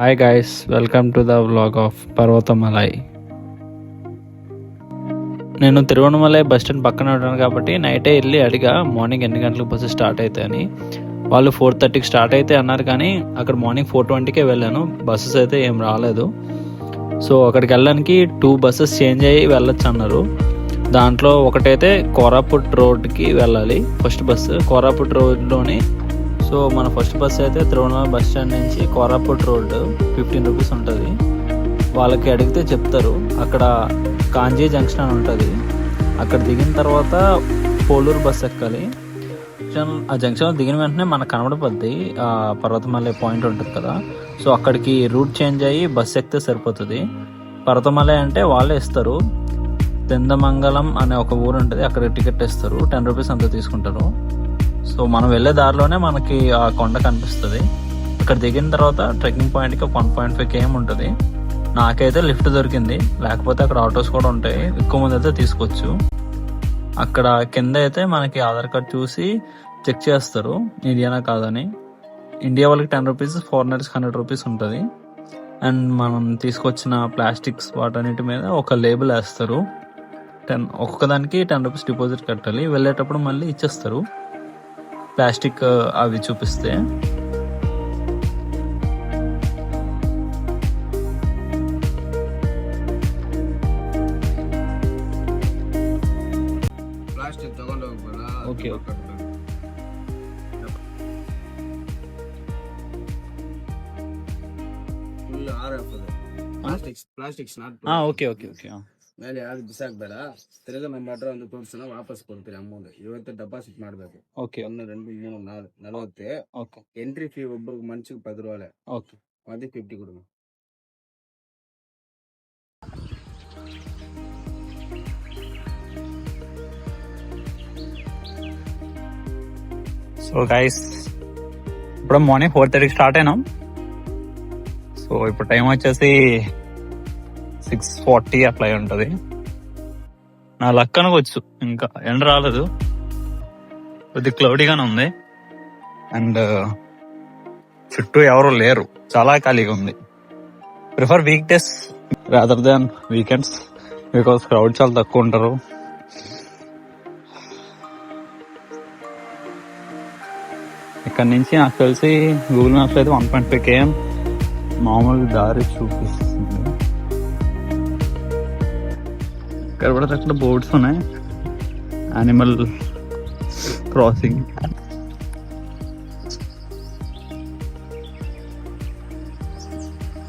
Hi guys, welcome to the vlog of Parvathamalai. నేను Tiruvannamalai bus stand పక్కన ఉంటాను కాబట్టి నైటే వెళ్ళి అడిగా మార్నింగ్ ఎన్ని గంటలకు బస్సు స్టార్ట్ అవుతాయని. వాళ్ళు 4:30కి స్టార్ట్ అయితే అన్నారు, కానీ అక్కడ మార్నింగ్ 4:20కే వెళ్ళాను. బస్సెస్ అయితే ఏం రాలేదు. సో అక్కడికి వెళ్ళడానికి 2 బస్సెస్ చేంజ్ అయ్యి వెళ్ళొచ్చు అన్నారు. దాంట్లో ఒకటైతే కోరాపుట్ రోడ్కి వెళ్ళాలి. ఫస్ట్ బస్సు కోరాపుట్ రోడ్లోని. సో మన ఫస్ట్ బస్ అయితే తిరువణమలై బస్ స్టాండ్ నుంచి కోరాపుట్ రోడ్ 15 రూపీస్ ఉంటుంది. వాళ్ళకి అడిగితే చెప్తారు. అక్కడ కాంజీ జంక్షన్ అని ఉంటుంది. అక్కడ దిగిన తర్వాత పోలూరు బస్ ఎక్కాలి. ఆ జంక్షన్లో దిగిన వెంటనే మనకు కనబడిపోద్ది పర్వతమలై పాయింట్ ఉంటుంది కదా. సో అక్కడికి రూట్ చేంజ్ అయ్యి బస్ ఎక్కితే సరిపోతుంది. పర్వతమలై అంటే వాళ్ళే ఇస్తారు. తెందమంగళం అనే ఒక ఊరు ఉంటుంది, అక్కడ టికెట్ ఇస్తారు. 10 రూపీస్ అంతా తీసుకుంటారు. సో మనం వెళ్ళే దారిలోనే మనకి ఆ కొండ కనిపిస్తుంది. అక్కడ దిగిన తర్వాత ట్రెక్కింగ్ పాయింట్కి 1.5 km ఉంటుంది. నాకైతే లిఫ్ట్ దొరికింది, లేకపోతే అక్కడ ఆటోస్ కూడా ఉంటాయి. ఎక్కువ మంది అయితే తీసుకోవచ్చు. అక్కడ కింద అయితే మనకి ఆధార్ కార్డ్ చూసి చెక్ చేస్తారు ఇండియానా కాదని. ఇండియా వాళ్ళకి 10 రూపీస్, ఫారినర్స్కి 100 రూపీస్ ఉంటుంది. అండ్ మనం తీసుకొచ్చిన ప్లాస్టిక్స్ వాటన్నిటి మీద ఒక లేబుల్ వేస్తారు. ఒక్కొక్కదానికి 10 రూపీస్ డిపాజిట్ కట్టాలి. వెళ్ళేటప్పుడు మళ్ళీ ఇచ్చేస్తారు ప్లాస్టిక్ అవి చూపిస్తే. ఓకే ಓಕೆ ಓಕೆ ಓಕೆ ಮೇಲೆ ಯಾವ್ದು ಬಿಸಾಕ್ಬೇಡ. ತಿರ್ಗಾ ನಮ್ಮ ಹತ್ರ ಒಂದು ತೋರಿಸೋಣ, ವಾಪಸ್ ಕೊಡ್ತೀರಿ ಅಮೌಂಟ್. ಇವತ್ತು ಡೆಪಾಸಿಟ್ ಮಾಡ್ಬೇಕು. ಓಕೆ 1 2 3 4 40. ಓಕೆ ಎಂಟ್ರಿ ಫೀ ಒಬ್ಬರಿಗೆ ಮನುಷ್ಯಕ್ಕೆ 10 రూపాయలే. ఓకే అది 50 கொடுங்க. సో గైస్, ఇప్పుడు మార్నింగ్ 4:30కి స్టార్ట్ అయినాం. సో ఇప్పుడు టైం వచ్చేసి 6:40 అట్లా ఉంటుంది. నా లక్ అనుకోవచ్చు, ఇంకా ఎండ రాలేదు, కొద్ది క్లౌడీగానే ఉంది. అండ్ చుట్టూ ఎవరు లేరు, చాలా ఖాళీగా ఉంది. Prefer week days rather than weekends, because crowd చాలా తక్కువ ఉంటారు. ఇక్కడ నుంచి నాకు తెలిసి గూగుల్ మ్యాప్స్ అయితే 1.5 km మామూలు దారి చూపిస్తుంది. ఇక్కడ కూడా అక్కడ బోర్డ్స్ ఉన్నాయి, యానిమల్ క్రాసింగ్.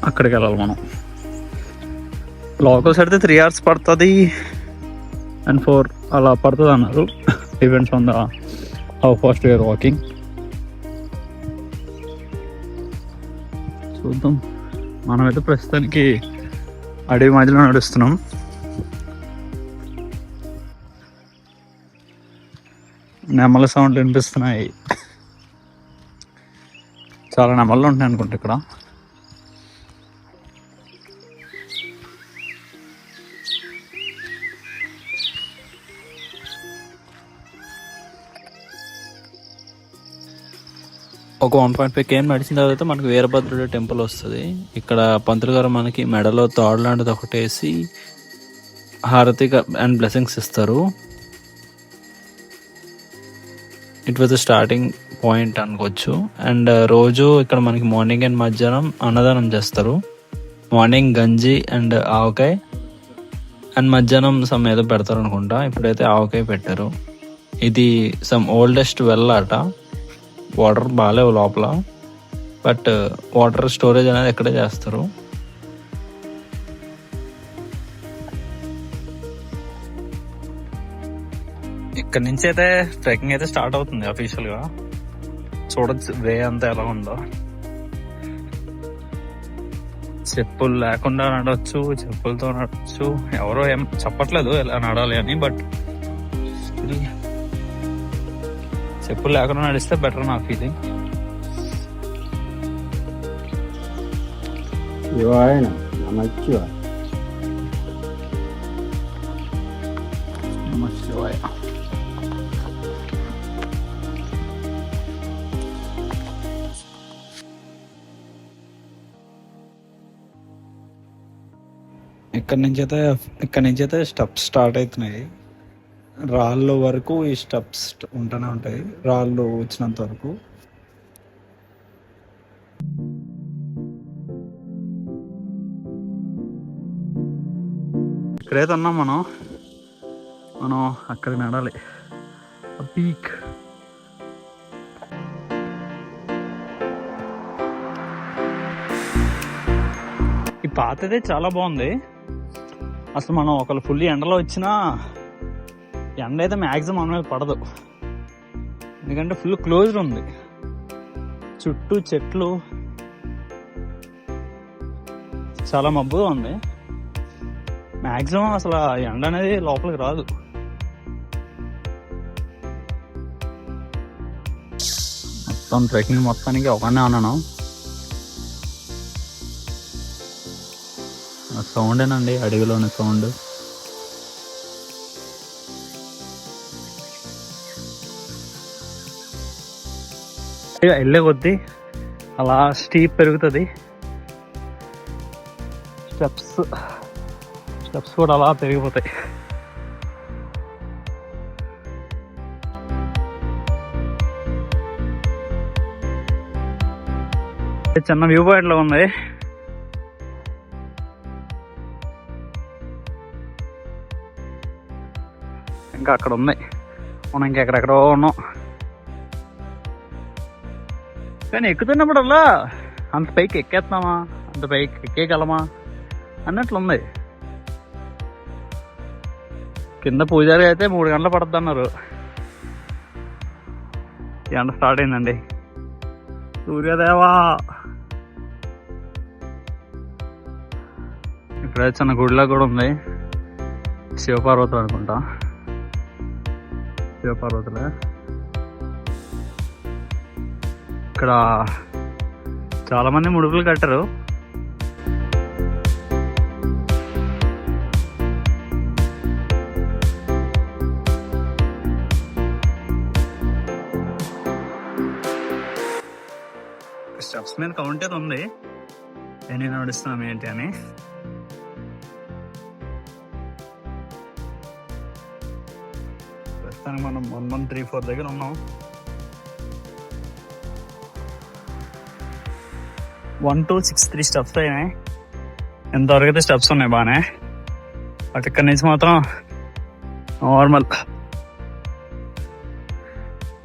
అక్కడికి వెళ్ళాలి మనం. లోకల్స్ అయితే 3 hours పడుతుంది అండ్ 4 అలా పడుతుంది అన్నారు. Depends on the how fast you're walking. చూద్దాం. మనమైతే ప్రస్తుతానికి అడవి మధ్యలో నడుస్తున్నాం. నెమల సౌండ్లు వినిపిస్తున్నాయి. చాలా నెమళ్ళు ఉంటాయి అనుకుంటా ఇక్కడ. ఒక 1.5 km నడిచిన తర్వాత మనకు వీరభద్రుడి టెంపుల్ వస్తుంది. ఇక్కడ పంతులు గారు మనకి మెడలో తాడు లాంటిది ఒకటేసి హారతి అండ్ బ్లెస్సింగ్స్ ఇస్తారు. ఇట్ వాజ్ స్టార్టింగ్ పాయింట్ అనుకోవచ్చు. అండ్ రోజు ఇక్కడ మనకి మార్నింగ్ అండ్ మధ్యాహ్నం అన్నదానం చేస్తారు. మార్నింగ్ గంజి అండ్ ఆవకాయ, అండ్ మధ్యాహ్నం సమ్ ఏదో పెడతారు అనుకుంటా. ఇప్పుడైతే ఆవకాయ పెట్టారు. ఇది సమ్ ఓల్డెస్ట్ వెల్ అట. వాటర్ బాగాలేవు లోపల, బట్ వాటర్ స్టోరేజ్ అనేది ఎక్కడే చేస్తారు. ఇక్కడ నుంచి అయితే ట్రెక్కింగ్ అయితే స్టార్ట్ అవుతుంది అఫీషియల్ గా. చూడొచ్చు వే అంతా ఎలా ఉందో. చెప్పులు లేకుండా నడవచ్చు, చెప్పులతో నడవచ్చు. ఎవరో ఏం చెప్పట్లేదు ఎలా నడాలి అని, బట్ చెప్పులు లేకుండా నడిస్తే బెటర్ నా ఫీలింగ్. ఇక్కడ నుంచి అయితే స్టెప్స్ స్టార్ట్ అవుతున్నాయి. రాళ్ళు వరకు ఈ స్టెప్స్ ఉంటూనే ఉంటాయి, రాళ్ళు వచ్చినంత వరకు. ఇక్కడైతే ఉన్నాం మనం అక్కడికి నడాలి, పీక్. ఈ పాతదే చాలా బాగుంది. అసలు మనం ఒకళ్ళు ఫుల్ ఎండలో వచ్చినా ఎండ అయితే మ్యాక్సిమం మన మీద పడదు, ఎందుకంటే ఫుల్ క్లోజ్డ్ ఉంది, చుట్టూ చెట్లు, చాలా మబ్బుగా ఉంది. మ్యాక్సిమం అసలు ఎండ అనేది లోపలికి రాదు. మొత్తం ట్రెక్కింగ్ మొత్తానికి ఒకనే ఉన్నాను. సౌండేనండి, అడవిలోని సౌండ్. వెళ్ళే కొద్దీ అలా స్టీప్ పెరుగుతుంది, స్టెప్స్ కూడా అలా పెరిగిపోతాయి. చిన్న వ్యూ పాయింట్ లో ఉంది. ఇంకా అక్కడ ఉంది, మనం ఇంకెక్కడెక్కడో ఉన్నాం. కానీ ఎక్కుతున్నప్పుడల్లా అంత పైకి ఎక్కేస్తున్నామా, అంత పైకి ఎక్కేయగలమా అన్నట్లుంది. కింద పూజారి అయితే 3 గంటలు పడుతుంది అన్నారు. ఎండ స్టార్ట్ అయిందండి. సూర్యదేవా, ఇక్కడ చిన్న గుడిలో కూడా ఉంది, శివపార్వతులు అనుకుంటా, శివపార్వతులే. ఇక్కడ చాలా మంది ముడుపులు కట్టారు. స్టెప్స్ మీద కౌంటర్ ఉంది, ఎన్ని నడుస్తున్నాం ఏంటి అని. ప్రస్తుతానికి మనం 1134 దగ్గర ఉన్నాం. 1263 స్టెప్స్ అయినాయి. ఎంతవరకు అయితే స్టెప్స్ ఉన్నాయి బాగానే. అటు ఇక్కడి నుంచి మాత్రం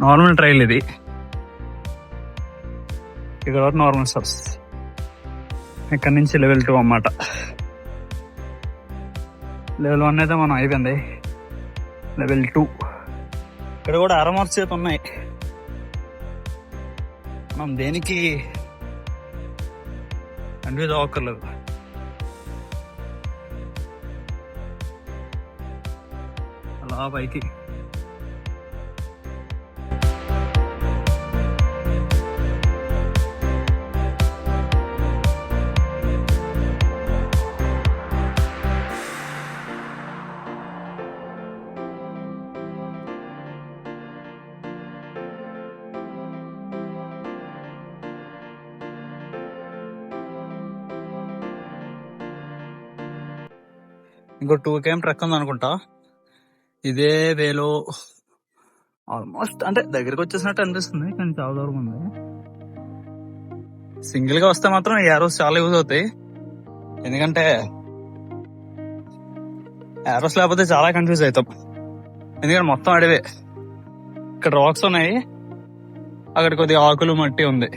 నార్మల్ ట్రైల్ ఇది. ఇక్కడ వరకు నార్మల్ స్టెప్స్, ఇక్కడ నుంచి లెవెల్ 2 అన్నమాట. లెవెల్ 1 అయితే మనం అయిపోయింది, లెవెల్ 2. ఇక్కడ కూడా అరమర్స్ చేతి ఉన్నాయి. మనం దేనికి కన్ఫ్యూజ్ అవ్వక్కర్లేదు. అలా పైకి ఇంకో 2 km ట్రెక్ ఉంది అనుకుంటా. ఇదే వేలో ఆల్మోస్ట్ అంటే దగ్గరికి వచ్చేసినట్టు అనిపిస్తుంది, కానీ చాలా దూరం ఉంది. సింగిల్ గా వస్తే మాత్రం ఈ యారోస్ చాలా యూజ్ అవుతాయి, ఎందుకంటే యారోస్ లేకపోతే చాలా కన్ఫ్యూజ్ అవుతాం. ఎందుకంటే మొత్తం అడవే, ఇక్కడ రాక్స్ ఉన్నాయి, అక్కడ కొద్దిగా ఆకులు మట్టి ఉంది.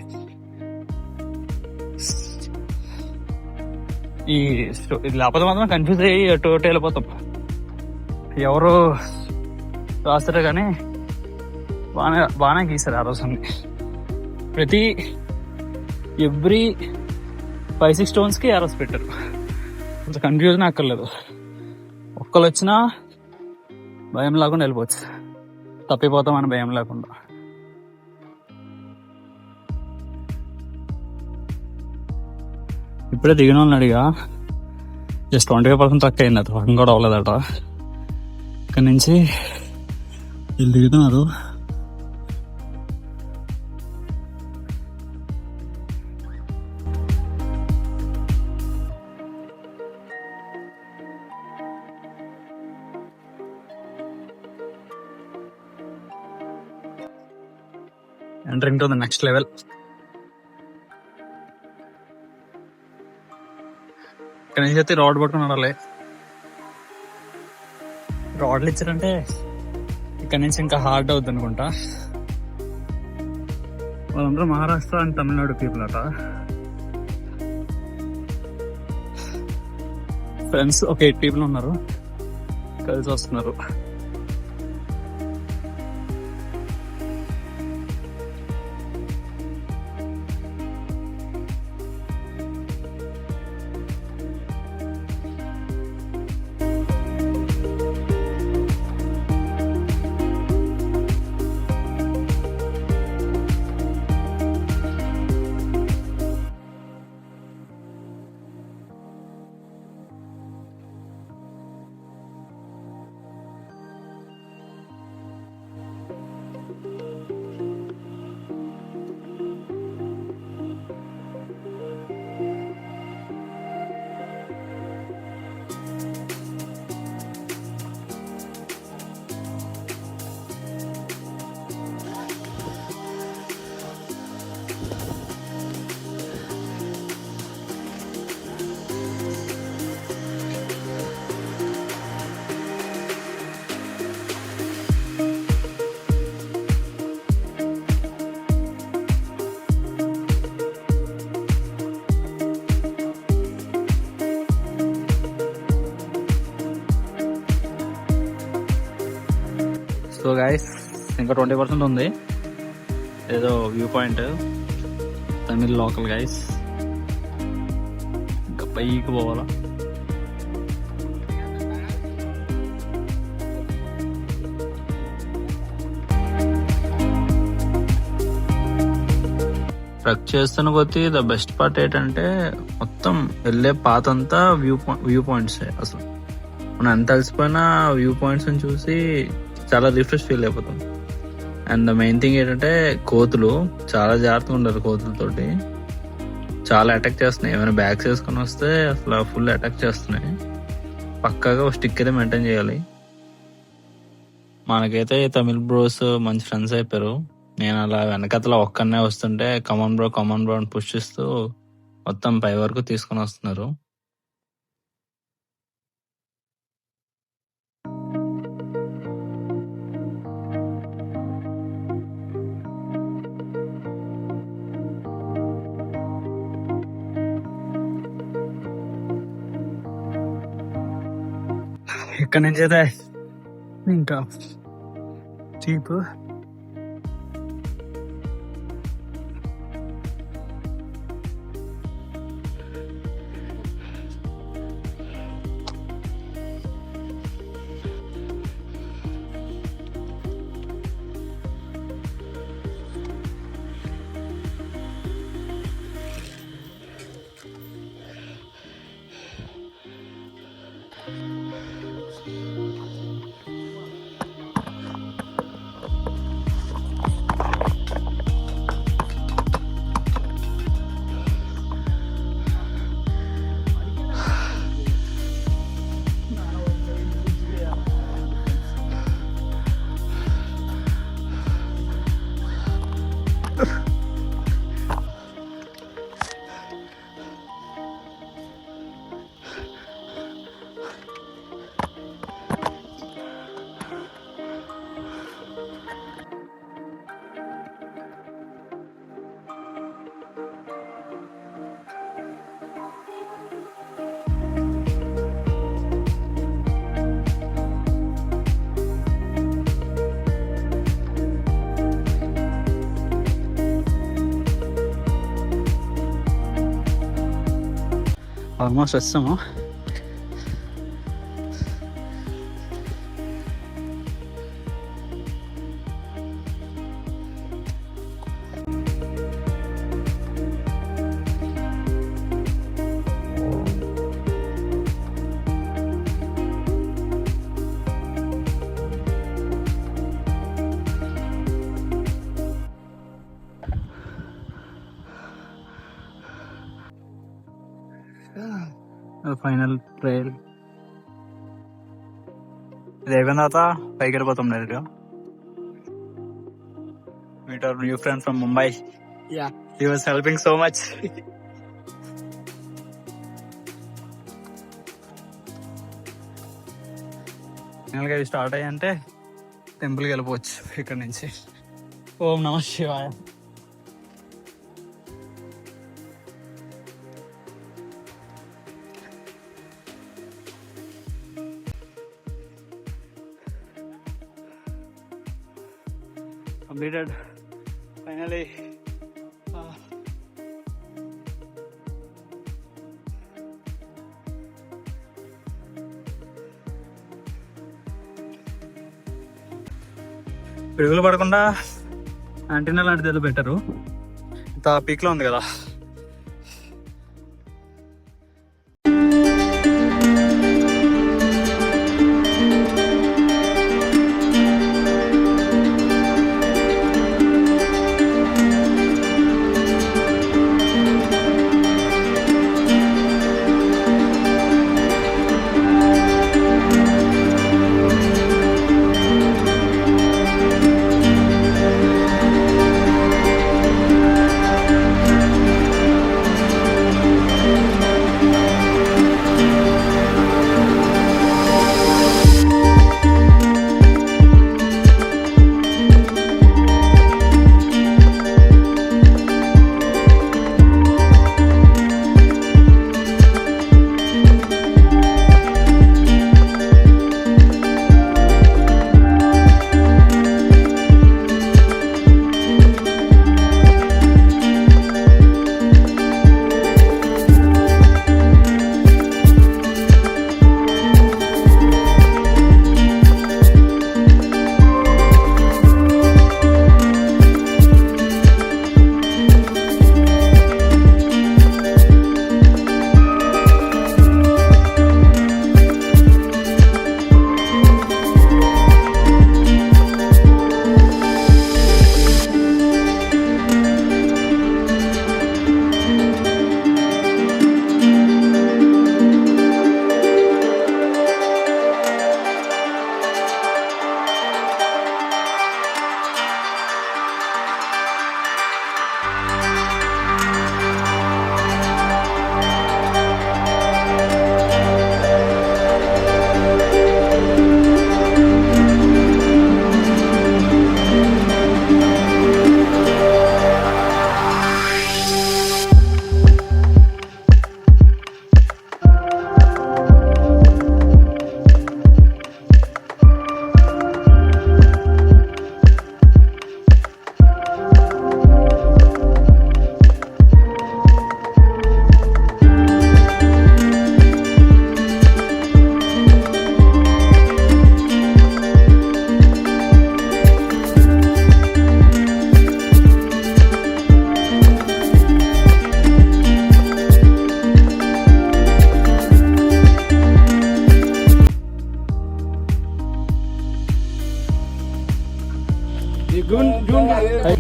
ఇది లేకపోతే మాత్రం కన్ఫ్యూజ్ అయ్యి అటు వెళ్ళిపోతాం. ఎవరు రాస్తారో కానీ బాగానే గీసారు ఆ రోజు అన్ని. ప్రతి ఎవ్రీ 5-6 స్టోన్స్కి యారోస్ పెట్టారు. కొంచెం కన్ఫ్యూజన్ అక్కర్లేదు, ఒక్కరు వచ్చినా భయం లేకుండా వెళ్ళిపోవచ్చు, తప్పిపోతాం అని భయం లేకుండా. ఇప్పుడే దిగిన వాళ్ళని అడిగా, జస్ట్ 25% తక్కువ అయింది, అది పక్కన కూడా అవ్వలేదట. ఇక్కడ నుంచి వీళ్ళు దిగుతున్నారు. Entering to the next level. ఇక్కడ నుంచి అయితే రోడ్ పట్టుకుని నడాలి. రోడ్లు ఇచ్చారంటే ఇక్కడ నుంచి ఇంకా హార్డ్ అవుతుంది అనుకుంటా. వాళ్ళందరూ మహారాష్ట్ర అండ్ తమిళనాడు పీపుల్ అట. ఫ్రెండ్స్ ఒక 8 పీపుల్ ఉన్నారు, కలిసి వస్తున్నారు. సో గైస్ ఇంకా 20% ఉంది. ఏదో view point, Tamil local guys. ఇంకా పైకి పోవాలా. ట్రెక్ చేస్తున్న కొద్దీ ద బెస్ట్ పార్ట్ ఏంటంటే మొత్తం వెళ్ళే పాత్ అంతా వ్యూ పాయింట్స్. అసలు మనం ఎంత అలసిపోయినా వ్యూ పాయింట్స్ చూసి చాలా రిఫ్రెష్ ఫీల్ అయిపోతాం. అండ్ మెయిన్ థింగ్ ఏంటంటే కోతులు చాలా జాగ్రత్తగా ఉండాలి. కోతులతోటి చాలా అటాక్ చేస్తున్నాయి. ఏమైనా బ్యాగ్స్ వేసుకొని వస్తే అసలు ఫుల్ అటాక్ చేస్తున్నాయి. పక్కాగా ఒక స్టిక్ అయితే మెయింటైన్ చేయాలి. మనకైతే తమిళ్ బ్రోస్ మంచి ఫ్రెండ్స్ అయిపోయారు. నేను అలా వెనకతలో ఒక్కనే వస్తుంటే కమాన్ బ్రో అని పుష్ చేస్తూ మొత్తం పై వరకు తీసుకొని వస్తున్నారు. ఇక్కడ నుంచి అయితే ఇంకా చీప్. ఆల్మోస్ట్ వచ్చాము. ఫైనల్ ట్రైల్ ఇది అయిపోయిన తర్వాత పైకి వెళ్ళిపోతాం డైరెక్ట్గా. meet our new friend from Mumbai. Yeah. He was helping so much. ఫైనల్గా ఇవి స్టార్ట్ అయ్యంటే టెంపుల్కి వెళ్ళిపోవచ్చు ఇక్కడ నుంచి. ఓం నమః శివాయ. Completed finally. పిడుగులు పడకుండా యాంటీనా లాంటిది ఏదో పెట్టారు. ఇంత పీక్లో ఉంది కదా.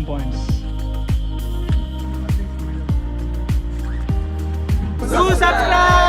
Points. Do subscribe.